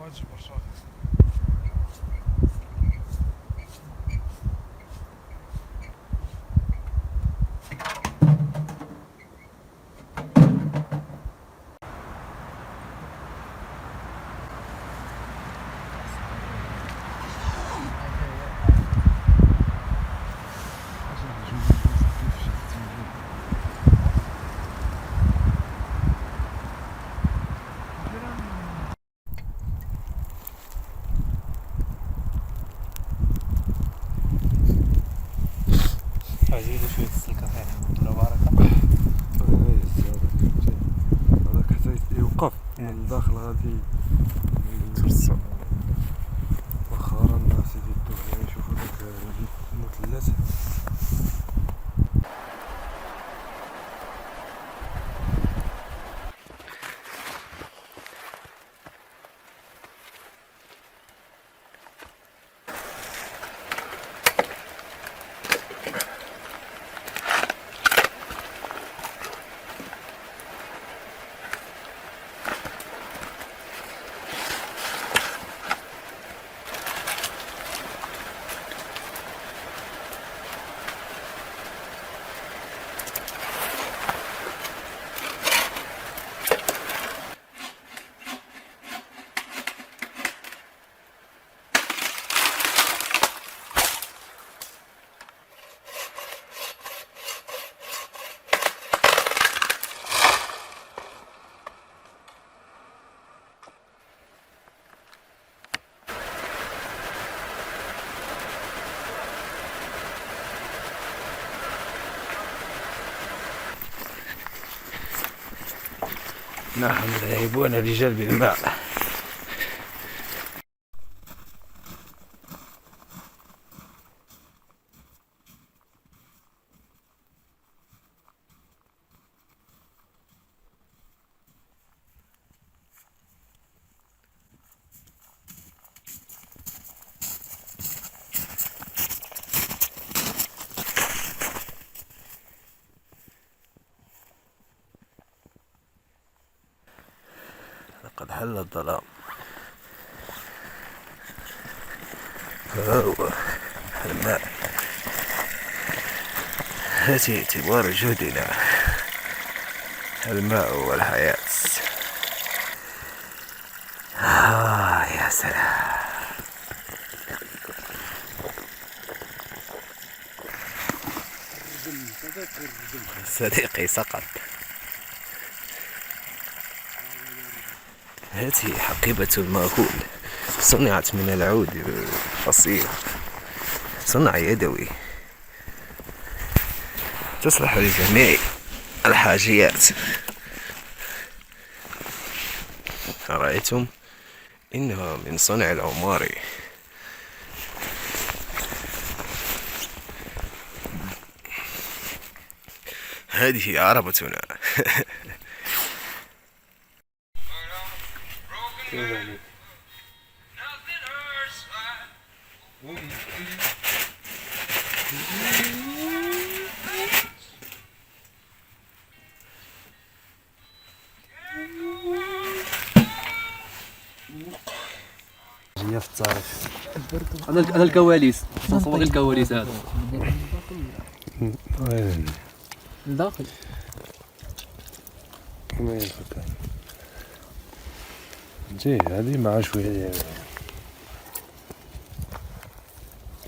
هادشي برشا. زيدو شوية السلكة فيها ولا بركة. هذاك حتى يوقف من الداخل غادي ترسو واخا راه الناس يدو هنا يشوفو داك المثلث. نحن ذاهبون لجلب الماء. لقد حل الظلام، فهو الماء. هذه اعتبار جهدنا، الماء والحياة. يا سلام. صديقي سقط. هذه حقيبة الماهول، صنعت من العود الفصيل، صنع يدوي، تصلح لجميع الحاجيات. أرأيتم؟ إنها من صنع العماري. هذه عربتنا. هي في التاريخ. انا الكواليس نصور الكواليس هذا وين الداخل وين الفكرة جي هذه مع شوية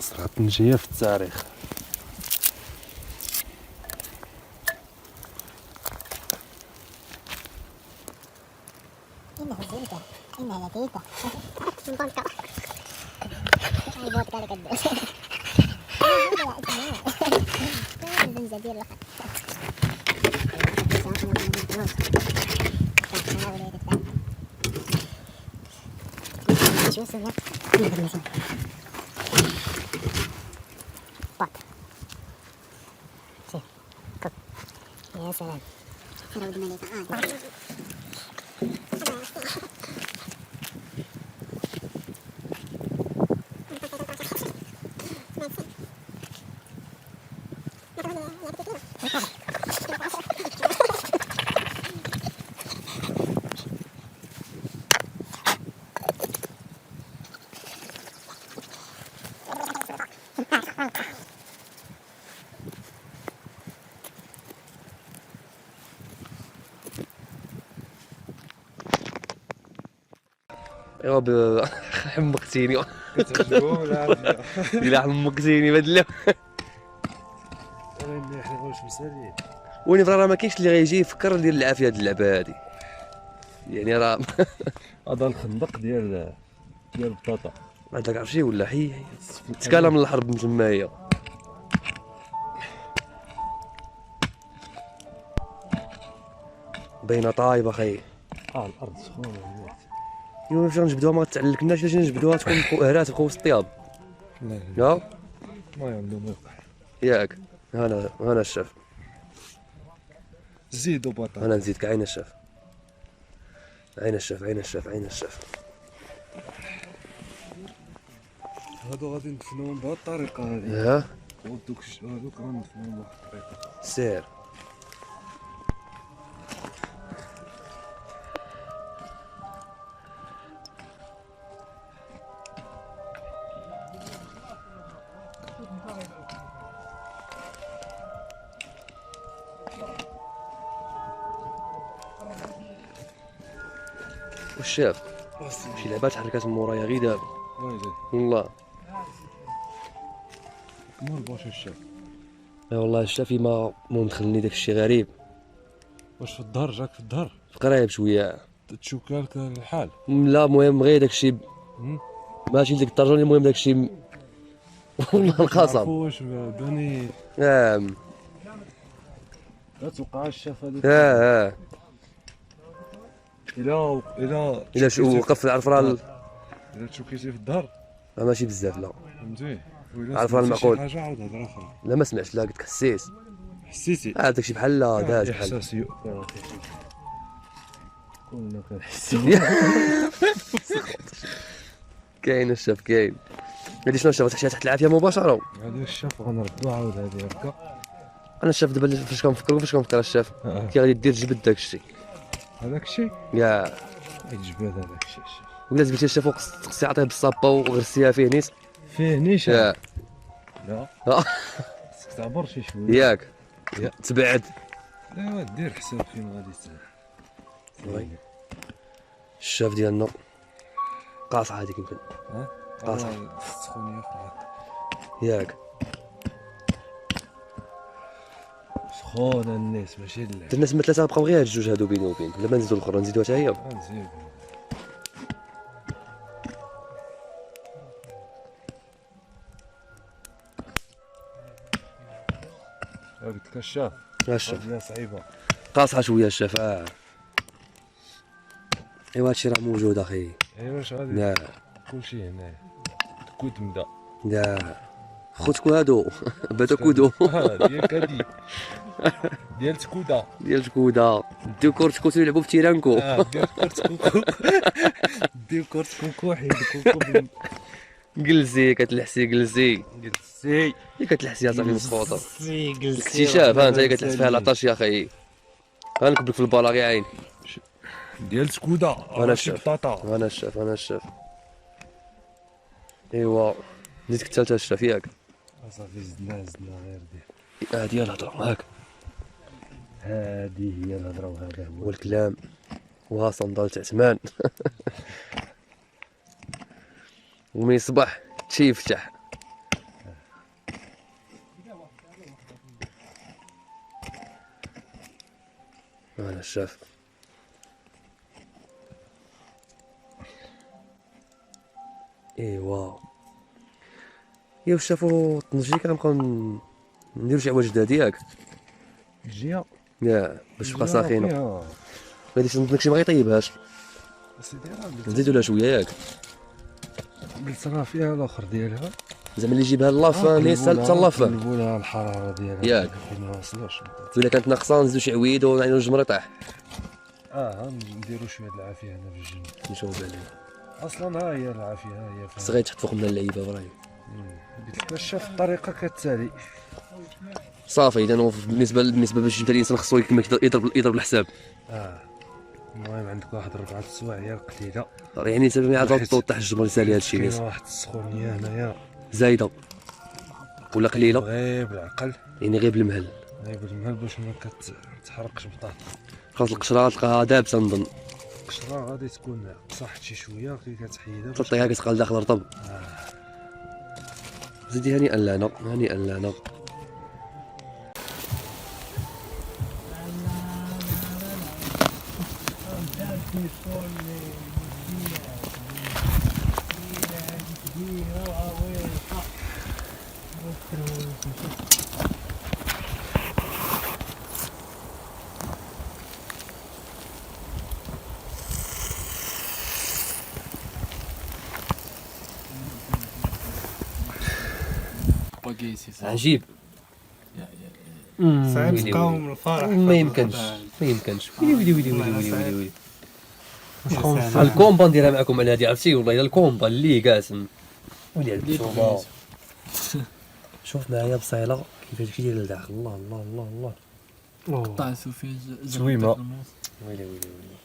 صراحة نجية في التاريخ. إنه زينته إنها لطيفة مباركة أي فودكا لك الدوس الزنجبيل لقد شو اسمه؟ بط شوف كوك يا سلام ايوا حمقتيني كتعجبهم العافيه. الا حمقتيني بهاد اللعب. راني حنا واش مسالين. وين راه ما كاينش اللي غيجي يفكر يدير العافيه هاد اللعبه هادي يعني راه هذا الخندق ديال البطاطا. هذاك عرفتي ولا حي تكالا من الحرب من تمايا. باينه طايبه خي. الارض سخونه. ايوا فاش غنجبدوها ما غتعلقناش، باش نجبدوها تكون هرات بقاو وسط الطياب. لا لا ما عنده ما يوقع. ياك انا الشاف. زيدوا بطاطا. انا نزيدك عين الشاف. عين الشاف عين الشاف عين الشاف. هادو غادي ندفنوهم بهاد الطريقه هادي. ها ودوك هادوك غندفنوهم بواحد الطريقه. سير. والشاف شي لعبات حركات من مورايا غير دابا ويلي والله. كمال باش الشاف. لا والله الشاف ما مدخلني داك الشيء غريب. واش في الظهر جاك في الظهر قريب شويه. تشوكالك الحال. لا المهم غير داك الشيء مم. ماشي لديك الدرجه. المهم داك الشيء والله القسم. واش باني نعم. لا توقع الشاف هذيك. ها الا شو وقف عرف راه الا تشوكيتي في الظهر ماشي بزاف. لا فهمتي. وإلا عارف راه سمعتي المعقول. شي حاجه عاود هضره اخرى. لا ما سمعتش. لا قلت لك حسيت. حسيتي داك الشيء بحال لا داز بحال. احساس يؤثر. كلنا كنحسو. كاين الشاف كاين. هادي شنو الشاف تحشيها تحت العافيه مباشره. هذا الشاف غنردو عاود هذه هكا. انا الشاف دابا فاش كنفكر الشاف كي غادي دير جبد داك الشيء هذاك الشيء يا يجبد هذاك الشيء. ولا زبيتي الشاف خصك تعطيه بالصابه وغرسيها فيه نيت. فيه نيشان. يا لا آه. خصك تعبر شي شويه. ياك يا. تبعد. ايوا دير حساب فين غادي وي. الشاف ديالنا قاصعه هذيك يمكن. ها قاصح. السخونيه في ياك سخونه الناس ماشي اللعب. الناس ما ثلاثه بقاو غير هاد الجوج هادو بيني وبين. لا ما نزيدو الاخرى نزيدوها حتى هي. مزيان. قلت لك الشاف الشاف قضيه صعيبه. قاصحه شويه الشاف. ايوا هادشي راه موجود اخي. ايوا واش غادي لا كلشي هنا كود مدا. لا خوتكو هادو بدا كودو ديال كادي ديال تكودا. ديال تكودا ديو كورتكو تلعبوا في تيرانكو. ديال كورت كوكو. ديال كورت كوكو حيد كوكو. جلسي كتلحسي جلسي جلسي كتلحسي صافي مسخوطه. جلسي الاكتشاف ها انت كتلحس فيها لاطاش يا اخي. غنكبك في البالا غير عين. ديال تكودا. انا الشاف بطاطا. انا الشاف. ايوا زيدك الثالثه الشاف ياك. صافي زدنا غير ديال هادي هي الهضره هاك. هذه هي الهضره وهذا هو والكلام وها صندال تاع عثمان. ومن يصبح شي يفتح. انا الشاف. ايوا يا شافو طنجي كنبقاو نديرو شي عواج جداد ياك. الجيه يا باش تبقى ساخينه. غادي تنظنك شي ما غيطيبهاش. سيدي راه نزيدو لها شويه ياك. قلت راه فيها الاخر ديالها. زعما اللي يجيبها لافان نيسا حتى لافان. نقولوا لها الحراره ديالها ياك. ما وصلوش. وإلا كانت ناقصه نزيدو شي عويد ونعينو الجمر يطيح. نديرو شويه د العافيه هنا في الجنب. نشوف عليه اصلا ها هي العافيه ها هي. خص غير تحط فوق من اللعيبه براي. قلت لك شاف الطريقه كتالي. صافي اذا بالنسبه باش يبدا الانسان خصو كما يضرب الحساب. المهم عندك واحد 4 سوايع قليله. يعني سبب عاد طيح الجمر يسالي هادشي كاين ناس واحد السخونيه هنايا زايده ولا قليله. غير بالعقل يعني غير بالمهل. غير بالمهل باش ما كتحرقش بطاطا. خاص القشره تلقاها دابسه نظن. القشره غادي تكون صحت شي شويه كي كتحيدها تلطيها كتقال داخل رطب. زيدي هنيئا لنا هنيئا لنا. عجيب. صعيب تقاوم الفرح. ما يمكنش ما يمكنش. ويلي ويلي ويلي ويلي ويلي ويلي. الكومبا نديرها معكم على هادي عرفتي والله الا الكومبا اللي قاسم. ويلي على البشومه. شوف معايا بصيله كيفاش كيدير لداخل. الله الله الله الله. قطعتو فيه زويمه. ويلي ويلي ويلي.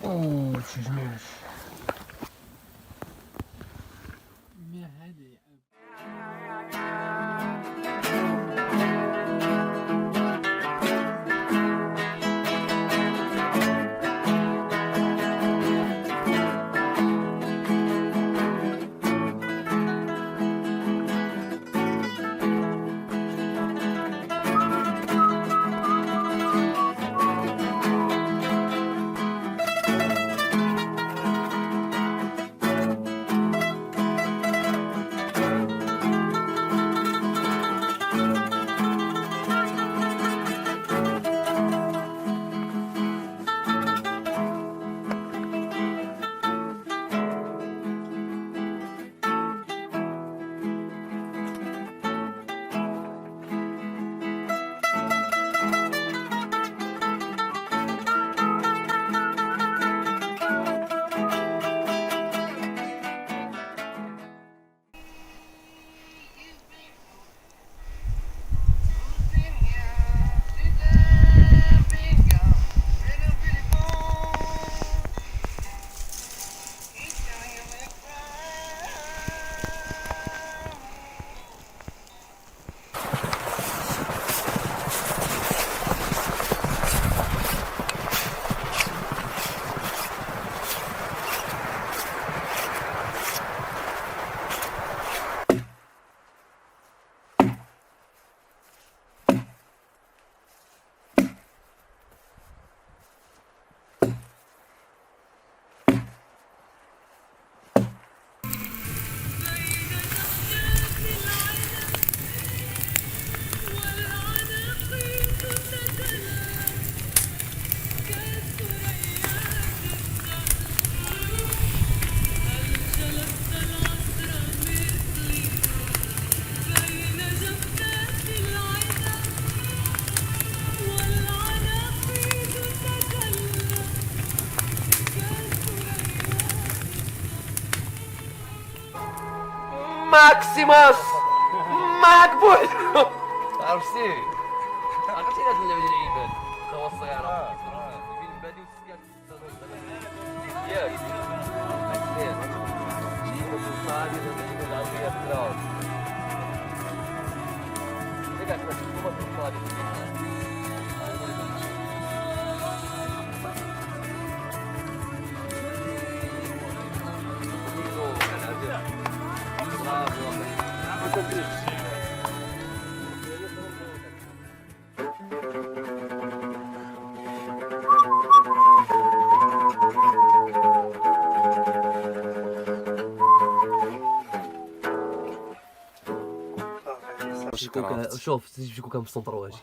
اوه شي جميل. ماكسيموس مقبول. عرفتي عرفتي هاد اللعبه ديال العباد هو الصغيره بين البادي والسكات ياك شوف شي كوكا مسطروا هادشي.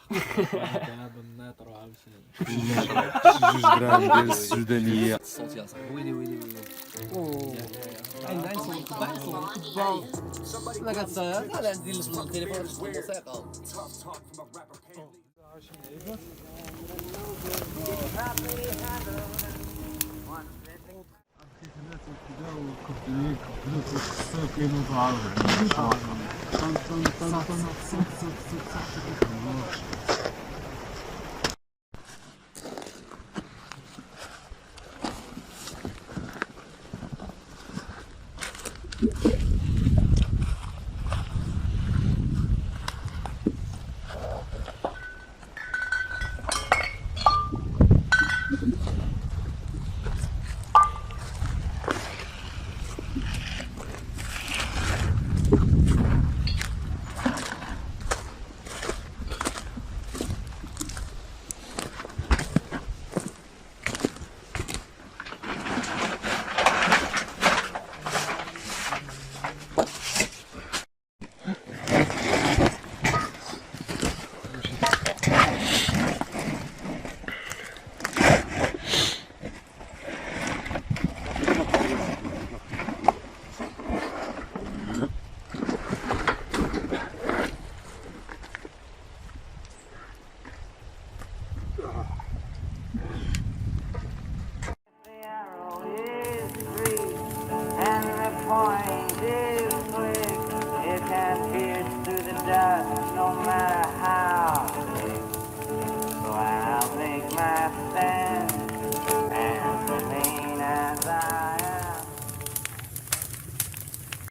هذا الناطر وعاوتاني شي 2 غرام ديال السودانيه. الصوت يا صاحبي ويلي ويلي ويلي. اوه عين صوت ما كتصاير انا عندي التليفون الموسيقى. كاين